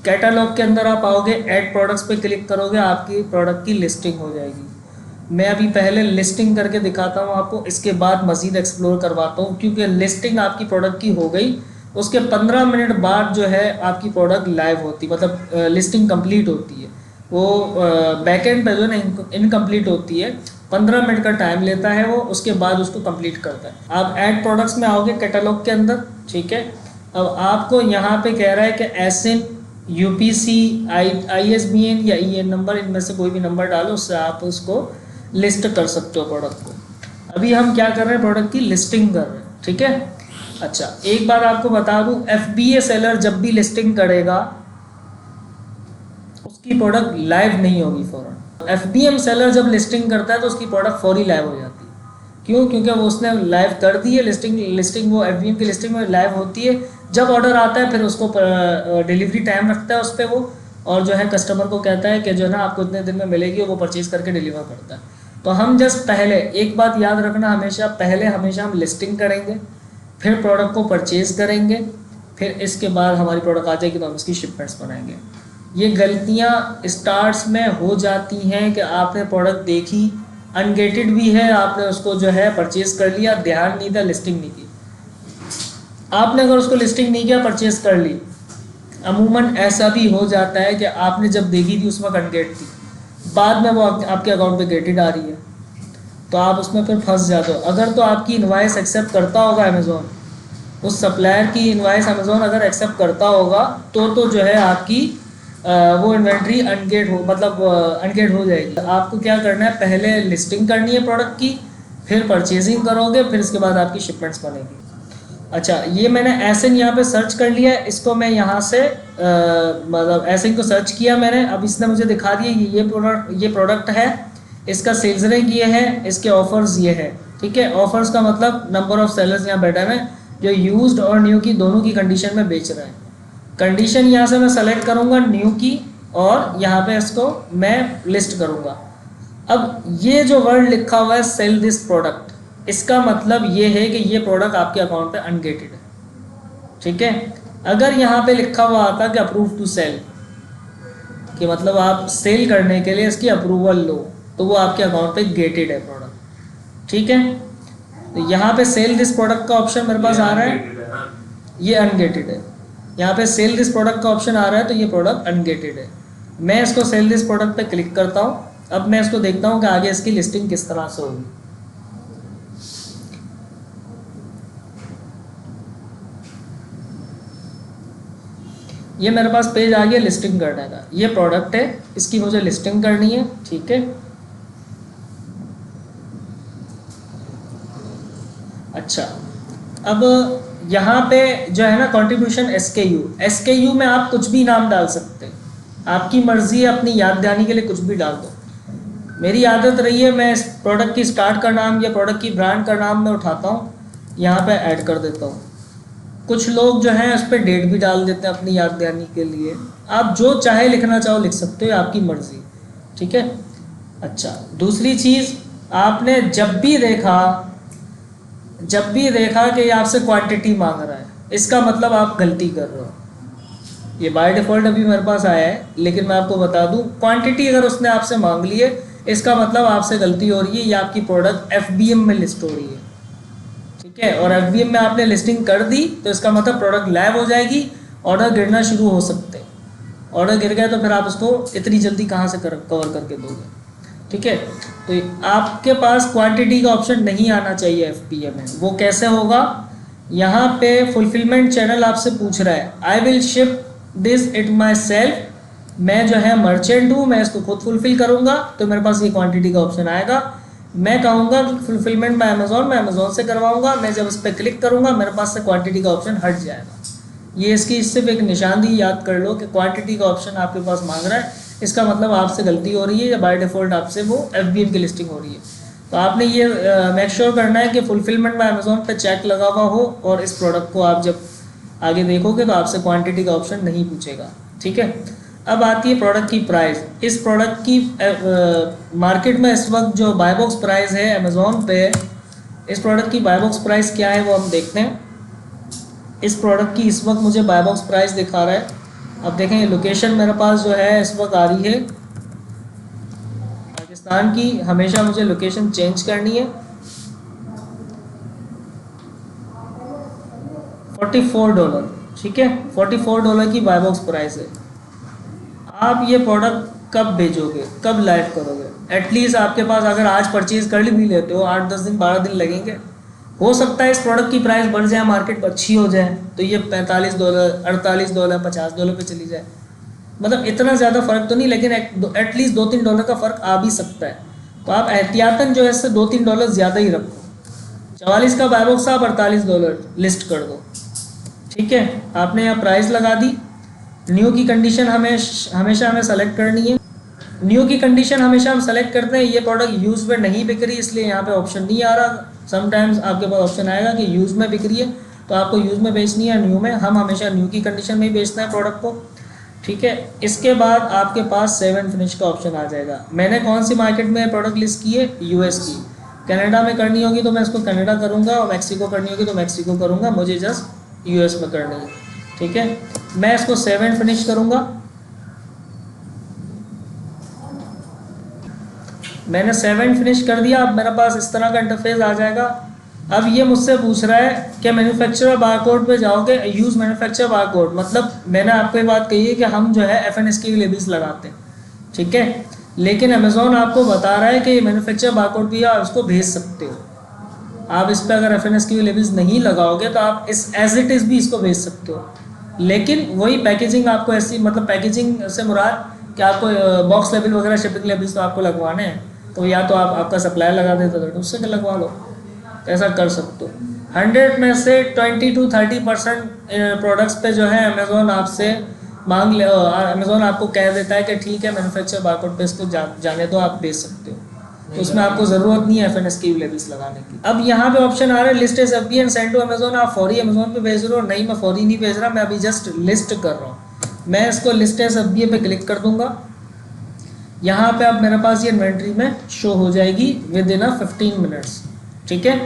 Catalogue के अंदर आप आओगे, ऐड प्रोडक्ट्स पे क्लिक करोगे, आपकी प्रोडक्ट की लिस्टिंग हो जाएगी। मैं अभी पहले लिस्टिंग करके दिखाता हूँ आपको, इसके बाद मज़ीद एक्सप्लोर करवाता हूँ, क्योंकि लिस्टिंग आपकी प्रोडक्ट की हो गई, उसके 15 मिनट बाद जो है आपकी प्रोडक्ट लाइव होती, मतलब लिस्टिंग कंप्लीट होती है। वो बैकएंड पे जो है ना इनकम्प्लीट होती है, 15 मिनट का टाइम लेता है वो, उसके बाद उसको कंप्लीट करता है। आप ऐड प्रोडक्ट्स में आओगे कैटलॉग के अंदर, ठीक है। अब आपको यहाँ पे कह रहा है कि एसएन, यूपीसी, आईएसबीएन या ईएन नंबर, इनमें से कोई भी नंबर डालो, उससे आप उसको लिस्ट कर सकते हो प्रोडक्ट को। अभी हम क्या कर रहे हैं, प्रोडक्ट की लिस्टिंग कर रहे हैं, ठीक है। अच्छा, एक बात आपको बता दूं, एफबीए सेलर जब भी लिस्टिंग करेगा उसकी प्रोडक्ट लाइव नहीं होगी फौरन। एफबीएम सेलर जब लिस्टिंग करता है तो उसकी प्रोडक्ट फौरी लाइव हो जाती है। क्यों? क्योंकि वो उसने लाइव कर दी है लिस्टिंग वो एफबीएम की लिस्टिंग में लाइव होती है। जब ऑर्डर आता है फिर उसको डिलीवरी टाइम रखता है उस पर वो, और जो है कस्टमर को कहता है कि जो है ना आपको इतने दिन में मिलेगी, वो परचेज करके डिलीवर करता है। तो हम जस्ट पहले एक बात याद रखना, हमेशा हम लिस्टिंग करेंगे, फिर प्रोडक्ट को परचेज करेंगे, फिर इसके बाद हमारी प्रोडक्ट आ जाएगी तो हम इसकी शिपमेंट्स बनाएंगे। ये गलतियाँ स्टार्ट्स में हो जाती हैं कि आपने प्रोडक्ट देखी, अनगेटेड भी है, आपने उसको जो है परचेज कर लिया, ध्यान नहीं था, लिस्टिंग नहीं की। आपने अगर उसको लिस्टिंग नहीं किया, परचेज कर ली, अमूमन ऐसा भी हो जाता है कि आपने जब देखी थी उस वक्त अनगेट थी, बाद में वो आपके अकाउंट पे गेटेड आ रही है, तो आप उसमें फिर फंस जाते हो। अगर तो आपकी इनवाइस एक्सेप्ट करता होगा अमेज़ॉन, उस सप्लायर की इनवाइस अमेज़ॉन अगर एक्सेप्ट करता होगा तो जो है आपकी वो इन्वेंट्री अनगेट हो, मतलब अनगेट हो जाएगी। आपको क्या करना है, पहले लिस्टिंग करनी है प्रोडक्ट की, फिर परचेजिंग करोगे, फिर इसके बाद आपकी शिपमेंट्स बनेगी। अच्छा, ये मैंने एसिन यहाँ पे सर्च कर लिया है, इसको मैं यहाँ से मतलब एसिन को सर्च किया मैंने, अब इसने मुझे दिखा दिया ये प्रोडक्ट है, इसका सेल्स रैंक ये है, इसके ऑफर्स ये है, ठीक है। ऑफर्स का मतलब नंबर ऑफ सेलर्स यहाँ बैठे हैं जो यूज्ड और न्यू की दोनों की कंडीशन में बेच रहे हैं। कंडीशन यहाँ से मैं सेलेक्ट करूँगा न्यू की, और यहाँ पे इसको मैं लिस्ट करूँगा। अब ये जो वर्ड लिखा हुआ है सेल दिस प्रोडक्ट, इसका मतलब ये है कि ये प्रोडक्ट आपके अकाउंट पे अनगेटेड है, ठीक है। अगर यहाँ पे लिखा हुआ आता कि अप्रूव टू सेल, कि मतलब आप सेल करने के लिए इसकी अप्रूवल लो, तो वो आपके अकाउंट पे गेटेड है प्रोडक्ट, ठीक है। तो यहाँ पे सेल दिस प्रोडक्ट का ऑप्शन मेरे पास आ रहा है, ये अनगेटेड है। यहाँ पे सेल दिस प्रोडक्ट का ऑप्शन आ रहा है तो ये प्रोडक्ट अनगेटेड है। मैं इसको सेल दिस प्रोडक्ट पे क्लिक करता हूँ। अब मैं इसको देखता हूँ कि आगे इसकी लिस्टिंग किस तरह से होगी। ये मेरे पास पेज आ गया लिस्टिंग करने का। ये प्रोडक्ट है, इसकी मुझे लिस्टिंग करनी है, ठीक है। अच्छा, अब यहाँ पे जो है ना कंट्रीब्यूशन एसकेयू में आप कुछ भी नाम डाल सकते हैं, आपकी मर्जी है, अपनी याद दहानी के लिए कुछ भी डाल दो। मेरी आदत रही है मैं इस प्रोडक्ट की स्टार्ट का नाम या प्रोडक्ट की ब्रांड का नाम मैं उठाता हूँ, यहाँ पे ऐड कर देता हूँ। कुछ लोग जो हैं उस पर डेट भी डाल देते हैं अपनी याद दहानी के लिए। आप जो चाहे लिखना चाहो लिख सकते हो, आपकी मर्जी, ठीक है। अच्छा, दूसरी चीज़, आपने जब भी देखा कि ये आपसे क्वांटिटी मांग रहा है, इसका मतलब आप गलती कर रहे हो। ये बाय डिफ़ॉल्ट अभी मेरे पास आया है, लेकिन मैं आपको बता दूं, क्वांटिटी अगर उसने आपसे मांग ली है, इसका मतलब आपसे गलती हो रही है, या आपकी प्रोडक्ट एफबीएम में लिस्ट हो रही है, ठीक है। और एफबीएम में आपने लिस्टिंग कर दी तो इसका मतलब प्रोडक्ट लाइव हो जाएगी, ऑर्डर गिरना शुरू हो सकते हैं। ऑर्डर गिर गए तो फिर आप उसको इतनी जल्दी कहाँ से कवर करके दोगे, ठीक है। तो आपके पास क्वांटिटी का ऑप्शन नहीं आना चाहिए एफबीएम में। वो कैसे होगा, यहाँ पे फुलफिलमेंट चैनल आपसे पूछ रहा है, I will ship this it my self, मैं जो है मर्चेंट हूँ, मैं इसको खुद फुलफिल करूँगा, तो मेरे पास ये क्वांटिटी का ऑप्शन आएगा। मैं कहूँगा कि फुलफिलमेंट बाय अमेज़ॉन, मैं अमेज़ॉन से करवाऊँगा, मैं जब इस पर क्लिक करूँगा मेरे पास से क्वांटिटी का ऑप्शन हट जाएगा। ये इसकी सिर्फ एक निशानदेही याद कर लो कि क्वांटिटी का ऑप्शन आपके पास मांग रहा है, इसका मतलब आपसे गलती हो रही है, या बाय डिफ़ॉल्ट आपसे वो एफबीएम की लिस्टिंग हो रही है। तो आपने ये मेक श्योर करना है कि फुलफिलमेंट बाय अमेज़ॉन पे चेक लगा हुआ हो, और इस प्रोडक्ट को आप जब आगे देखोगे तो आपसे क्वांटिटी का ऑप्शन नहीं पूछेगा, ठीक है। अब आती है प्रोडक्ट की प्राइस। इस प्रोडक्ट की मार्केट में इस वक्त जो बाय बॉक्स प्राइस है अमेज़ॉन पे, इस प्रोडक्ट की बाय बॉक्स प्राइस क्या है वो हम देखते हैं। इस प्रोडक्ट की इस वक्त मुझे बाय बॉक्स प्राइस दिखा रहा है अब देखें ये लोकेशन मेरे पास जो है इस वक्त आ रही है पाकिस्तान की। हमेशा मुझे लोकेशन चेंज करनी है। $44, ठीक है, $44 की बाय बॉक्स प्राइस है। आप ये प्रोडक्ट कब भेजोगे, कब लाइव करोगे? एटलीस्ट आपके पास अगर आज परचेज कर भी लेते हो 8-10 दिन 12 दिन लगेंगे। हो सकता है इस प्रोडक्ट की प्राइस बढ़ जाए, मार्केट अच्छी हो जाए, तो ये $45, $48, $50 पे चली जाए। मतलब इतना ज़्यादा फ़र्क तो नहीं, लेकिन एटलीस्ट $2-3 का फ़र्क आ भी सकता है। तो आप एहतियातन जो है इससे $2-3 ज़्यादा ही रखो। 44 का बाय बॉक्स आप $48 लिस्ट कर दो, ठीक है। आपने यहाँ प्राइस लगा दी। न्यू की कंडीशन हमेशा हमें सेलेक्ट करनी है। न्यू की कंडीशन हमेशा हम सेलेक्ट करते हैं। ये प्रोडक्ट यूज़ में नहीं बिक रही, इसलिए यहाँ पे ऑप्शन नहीं आ रहा। समटाइम्स आपके पास ऑप्शन आएगा कि यूज़ में बिक रही है, तो आपको यूज़ में बेचनी है, न्यू में। हम हमेशा न्यू की कंडीशन में ही बेचते हैं प्रोडक्ट को, ठीक है। इसके बाद आपके पास सेव एंड फिनिश का ऑप्शन आ जाएगा। मैंने कौन सी मार्केट में प्रोडक्ट लिस्ट की है? यूएस की। कनाडा में करनी होगी तो मैं इसको कनाडा करूँगा, और मैक्सिको करनी होगी तो मैक्सिको करूँगा। मुझे जस्ट यूएस में करनी है, ठीक है। मैं इसको सेव एंड फिनिश करूँगा। मैंने सेव एंड फिनिश कर दिया। अब मेरे पास इस तरह का इंटरफेस आ जाएगा। अब ये मुझसे पूछ रहा है कि मैन्युफैक्चरर बारकोड पे जाओगे, यूज़ मैन्युफैक्चरर बारकोड। मतलब मैंने आपको ये बात कही है कि हम जो है FNSK की लेबल्स लगाते हैं, ठीक है। लेकिन अमेज़ॉन आपको बता रहा है कि ये मैन्युफैक्चरर बारकोड भी आप उसको भेज सकते हो। आप इस पर अगर FNSK की लेबल्स नहीं लगाओगे तो आप इस एज इट इज़ भी इसको भेज सकते हो। लेकिन वही पैकेजिंग आपको ऐसी, मतलब पैकेजिंग से मुराद कि आपको बॉक्स लेबल वगैरह, शिपिंग लेबल्स तो आपको लगवाने हैं, तो या तो आप आपका सप्लायर लगा देते तो उससे लगवा लो, ऐसा कर सकते हो। 100 में से 20-30% प्रोडक्ट्स पे जो है अमेज़ॉन आपसे मांग ले, अमेज़ॉन आपको कह देता है कि ठीक है मैन्युफैक्चरर बारकोड पे इसको जाने दो, आप बेच सकते हो। तो उसमें आपको ज़रूरत नहीं है FNSK लेबल्स लगाने की। अब यहाँ पे ऑप्शन आ रहा है list as FBA and send to Amazon. आप फौरी अमेज़ॉन पे भेज रहे हो? नहीं, मैं फौरी नहीं भेज रहा, मैं अभी जस्ट लिस्ट कर रहा हूँ। मैं इसको लिस्ट एज FBA पे क्लिक कर दूंगा। यहाँ पे अब मेरे पास ये इन्वेंट्री में शो हो जाएगी विद इन 15 मिनट्स, ठीक है।